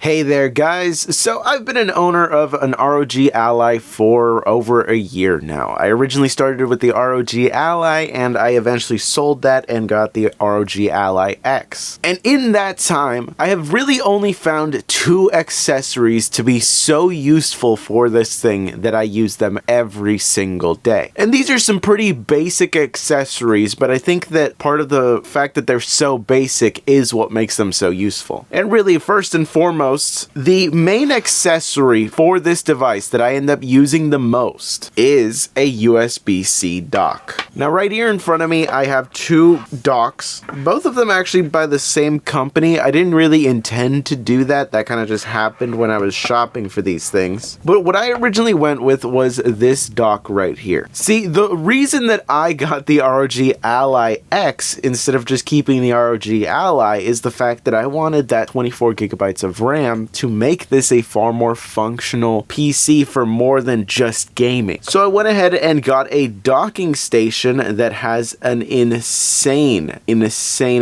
Hey there guys, so I've been an owner of an ROG Ally for over a year now. I originally started with the ROG Ally and I eventually sold that and got the ROG Ally X. And in that time, I have really only found two accessories to be so useful for this thing that I use them every single day. And these are some pretty basic accessories, but I think that part of the fact that they're so basic is what makes them so useful. And really, first and foremost, the main accessory for this device that I end up using the most is a USB-C dock. Now right here in front of me I have two docks, both of them actually by the same company. I didn't really intend to do that, that kind of just happened when I was shopping for these things. But what I originally went with was this dock right here. See, the reason that I got the ROG Ally X instead of just keeping the ROG Ally is the fact that I wanted that 24 gigabytes of RAM to make this a far more functional PC for more than just gaming. So I went ahead and got a docking station that has an insane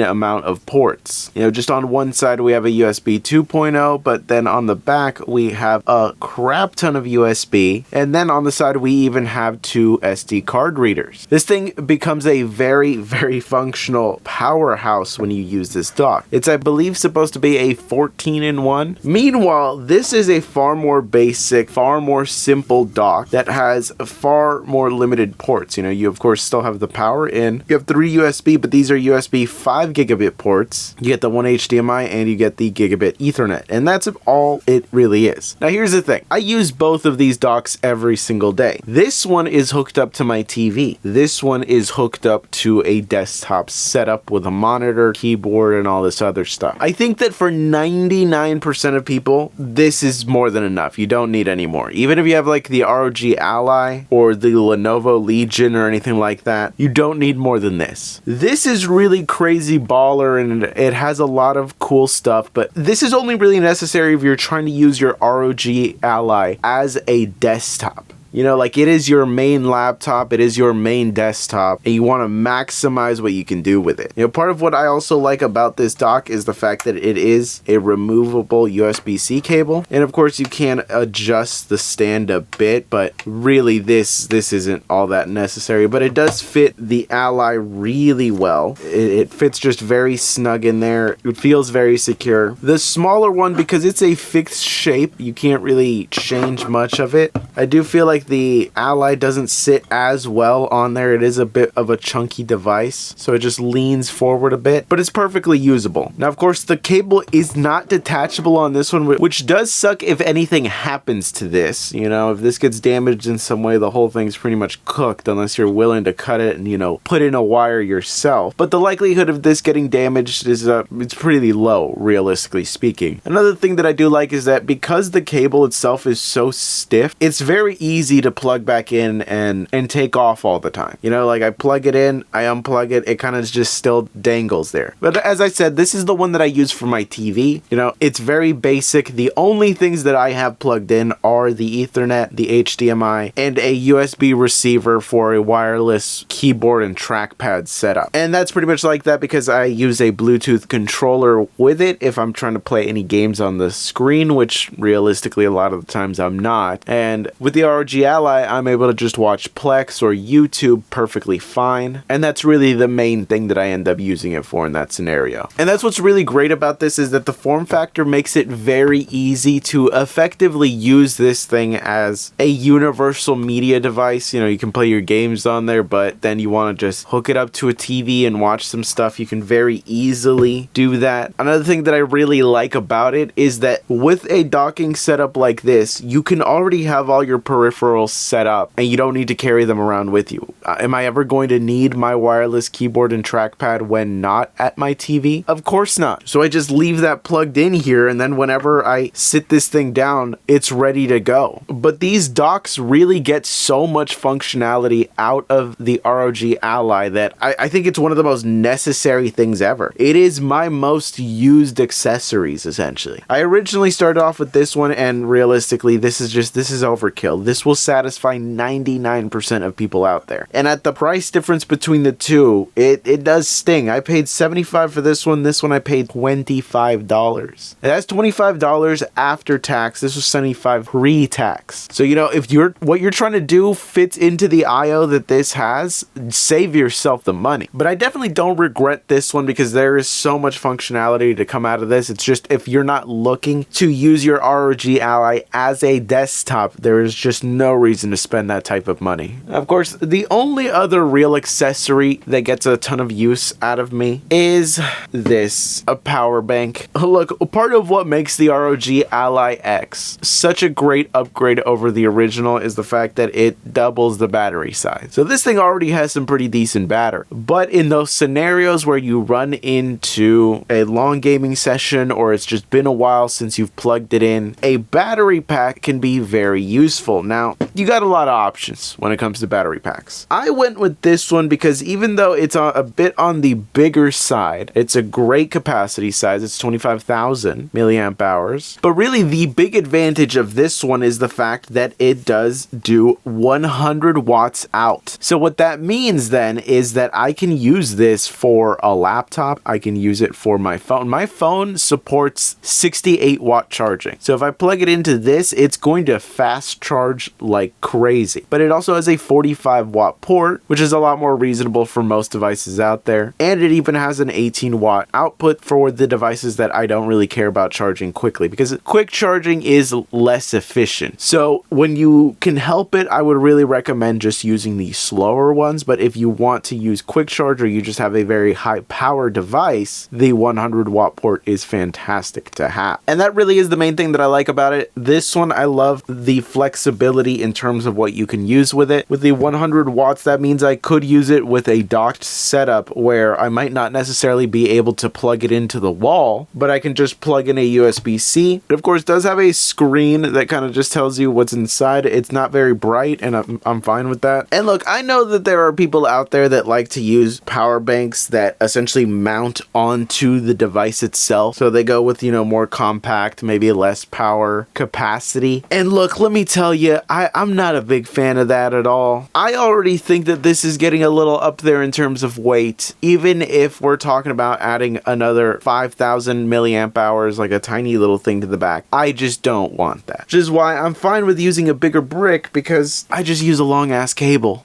amount of ports. You know, just on one side we have a USB 2.0, but then on the back we have a crap ton of USB, and then on the side we even have two SD card readers. This thing becomes a very functional powerhouse when you use this dock. It's, I believe, supposed to be a 14-in-1. Meanwhile, this is a far more basic, far more simple dock that has far more limited ports. You know, you of course still have the power in. You have 3 USB, but these are USB 5 gigabit ports. You get the 1 HDMI and you get the gigabit Ethernet, and that's all it really is. Now here's the thing. I use both of these docks every single day. This one is hooked up to my TV. This one is hooked up to a desktop setup with a monitor, keyboard, and all this other stuff. I think that for 99% of people, this is more than enough. You don't need any more. Even if you have like the ROG Ally or the Lenovo Legion or anything like that, you don't need more than this. This is really crazy baller and it has a lot of cool stuff, but this is only really necessary if you're trying to use your ROG Ally as a desktop. You know, like, it is your main laptop, it is your main desktop, and you want to maximize what you can do with it. You know, part of what I also like about this dock is the fact that it is a removable USB-C cable. And of course you can adjust the stand a bit, but really this isn't all that necessary. But it does fit the Ally really well. It fits just very snug in there. It feels very secure. The smaller one, because it's a fixed shape, you can't really change much of it. I do feel like the Ally doesn't sit as well on there. It is a bit of a chunky device, so it just leans forward a bit, but it's perfectly usable. Now, of course, the cable is not detachable on this one, which does suck if anything happens to this. You know, if this gets damaged in some way, the whole thing's pretty much cooked unless you're willing to cut it and, you know, put in a wire yourself. But the likelihood of this getting damaged is it's pretty low, realistically speaking. Another thing that I do like is that because the cable itself is so stiff, it's very easy to plug back in and take off all the time. You know, like, I plug it in, I unplug it, it kind of just still dangles there. But as I said, this is the one that I use for my TV. You know, it's very basic. The only things that I have plugged in are the Ethernet, the HDMI, and a USB receiver for a wireless keyboard and trackpad setup. And that's pretty much like that because I use a Bluetooth controller with it if I'm trying to play any games on the screen, which realistically a lot of the times I'm not. And with the ROG Ally, I'm able to just watch Plex or YouTube perfectly fine, and that's really the main thing that I end up using it for in that scenario. And that's what's really great about this, is that the form factor makes it very easy to effectively use this thing as a universal media device. You know, you can play your games on there, but then you want to just hook it up to a TV and watch some stuff. You can very easily do that. Another thing that I really like about it is that with a docking setup like this, you can already have all your peripherals set up and you don't need to carry them around with you. Am I ever going to need my wireless keyboard and trackpad when not at my TV? Of course not. So I just leave that plugged in here, and then whenever I sit this thing down, it's ready to go. But these docks really get so much functionality out of the ROG Ally that I think it's one of the most necessary things ever. It is my most used accessories, essentially. I originally started off with this one, and realistically, this is overkill. This will satisfy 99% of people out there. And at the price difference between the two, it does sting. I paid $75 for this one I paid $25. And that's $25 after tax. This was $75 pre-tax. So if what you're trying to do fits into the IO that this has, save yourself the money. But I definitely don't regret this one because there is so much functionality to come out of this. It's just if you're not looking to use your ROG Ally as a desktop, there is just no reason to spend that type of money. Of course, the only other real accessory that gets a ton of use out of me is this, a power bank. Look, part of what makes the ROG Ally X such a great upgrade over the original is the fact that it doubles the battery size. So this thing already has some pretty decent battery, but in those scenarios where you run into a long gaming session or it's just been a while since you've plugged it in, a battery pack can be very useful. Now, you got a lot of options when it comes to battery packs. I went with this one because even though it's a bit on the bigger side, it's a great capacity size. It's 25,000 milliamp hours. But really the big advantage of this one is the fact that it does do 100 watts out. So what that means then is that I can use this for a laptop. I can use it for my phone. My phone supports 68 watt charging. So if I plug it into this, it's going to fast charge like crazy. But it also has a 45 watt port, which is a lot more reasonable for most devices out there. And it even has an 18 watt output for the devices that I don't really care about charging quickly, because quick charging is less efficient. So when you can help it, I would really recommend just using the slower ones. But if you want to use quick charge or you just have a very high power device, the 100 watt port is fantastic to have. And that really is the main thing that I like about it. This one, I love the flexibility in terms of what you can use with it. With the 100 watts, that means I could use it with a docked setup where I might not necessarily be able to plug it into the wall, but I can just plug in a USB-C. It of course does have a screen that kind of just tells you what's inside. It's not very bright and I'm fine with that. And look, I know that there are people out there that like to use power banks that essentially mount onto the device itself. So they go with, more compact, maybe less power capacity. And look, let me tell you, I'm not a big fan of that at all. I already think that this is getting a little up there in terms of weight, even if we're talking about adding another 5,000 milliamp hours, like a tiny little thing to the back. I just don't want that. Which is why I'm fine with using a bigger brick, because I just use a long ass cable.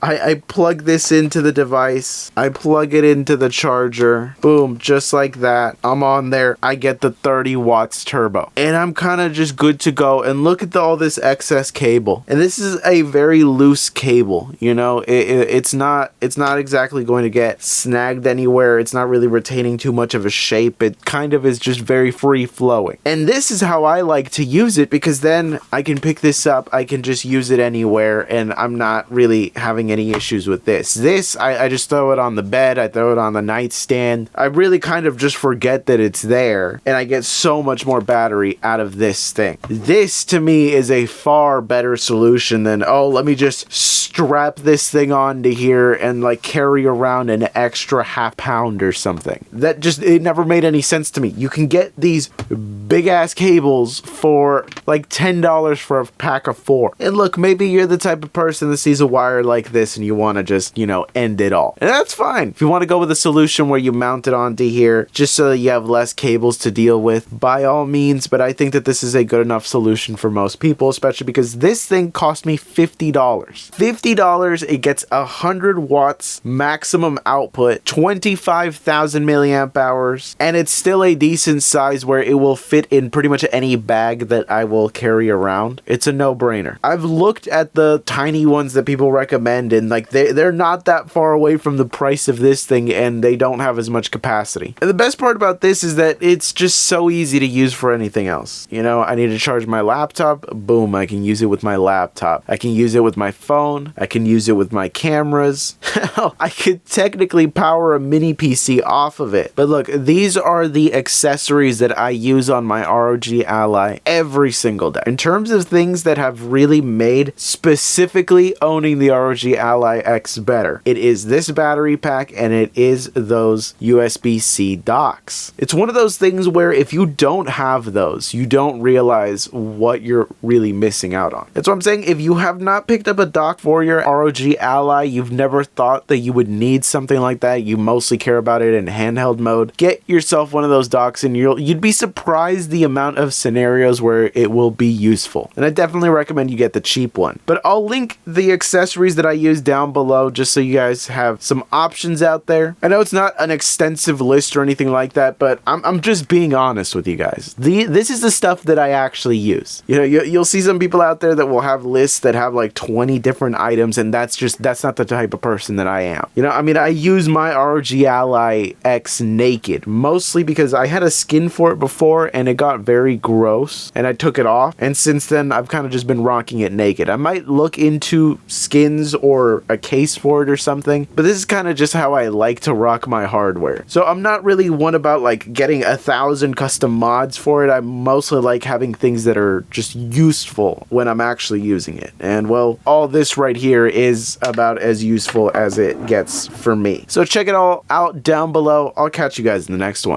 I plug this into the device, I plug it into the charger, boom, just like that. I'm on there, I get the 30 watts turbo, and I'm kind of just good to go. And look at all this excess cable, and this is a very loose cable. It's not exactly going to get snagged anywhere. It's not really retaining too much of a shape. It kind of is just very free flowing, and this is how I like to use it, because then I can pick this up, I can just use it anywhere, and I'm not really having any issues with this. I just throw it on the bed, I throw it on the nightstand. I really kind of just forget that it's there, and I get so much more battery out of this thing. This to me is a far better solution than, let me just strap this thing onto here and like carry around an extra half pound or something. It never made any sense to me. You can get these big ass cables for like $10 for a pack of 4. And look, maybe you're the type of person that sees a wire like this and you want to just, end it all. And that's fine. If you want to go with a solution where you mount it onto here just so that you have less cables to deal with, by all means, but I think that this is a good enough solution for most people, especially because this thing cost me $50. $50, it gets 100 watts maximum output, 25,000 milliamp hours, and it's still a decent size where it will fit in pretty much any bag that I will carry around. It's a no-brainer. I've looked at the tiny ones that people recommend, and like they're not that far away from the price of this thing, and they don't have as much capacity. And the best part about this is that it's just so easy to use for anything else. I need to charge my laptop, boom, I can use it with my laptop. I can use it with my phone, I can use it with my cameras. I could technically power a mini PC off of it. But look, these are the accessories that I use on my ROG Ally every single day. In terms of things that have really made specifically owning the ROG Ally X better, it is this battery pack and it is those USB-C docks. It's one of those things where if you don't have those, you don't realize what you're really missing out on. That's what I'm saying. If you have not picked up a dock for your ROG Ally, you've never thought that you would need something like that, you mostly care about it in handheld mode, get yourself one of those docks and you'd be surprised the amount of scenarios where it will be useful. And I definitely recommend you get the cheap one. But I'll link the accessories that I use down below just so you guys have some options out there. I know it's not an extensive list or anything like that, but I'm just being honest with you guys. This is the stuff that I actually use. You know, you'll see some people out there that will have lists that have like 20 different items, and that's not the type of person that I am. You know, I mean, I use my ROG Ally X naked, mostly because I had a skin for it before and it got very gross and I took it off, and since then I've kind of just been rocking it naked. I might look into skins or a case for it or something, but this is kind of just how I like to rock my hardware. So I'm not really one about like getting 1,000 custom mods for it. I mostly like having things that are just useful when I'm actually using it. And well, all this right here is about as useful as it gets for me. So check it all out down below. I'll catch you guys in the next one.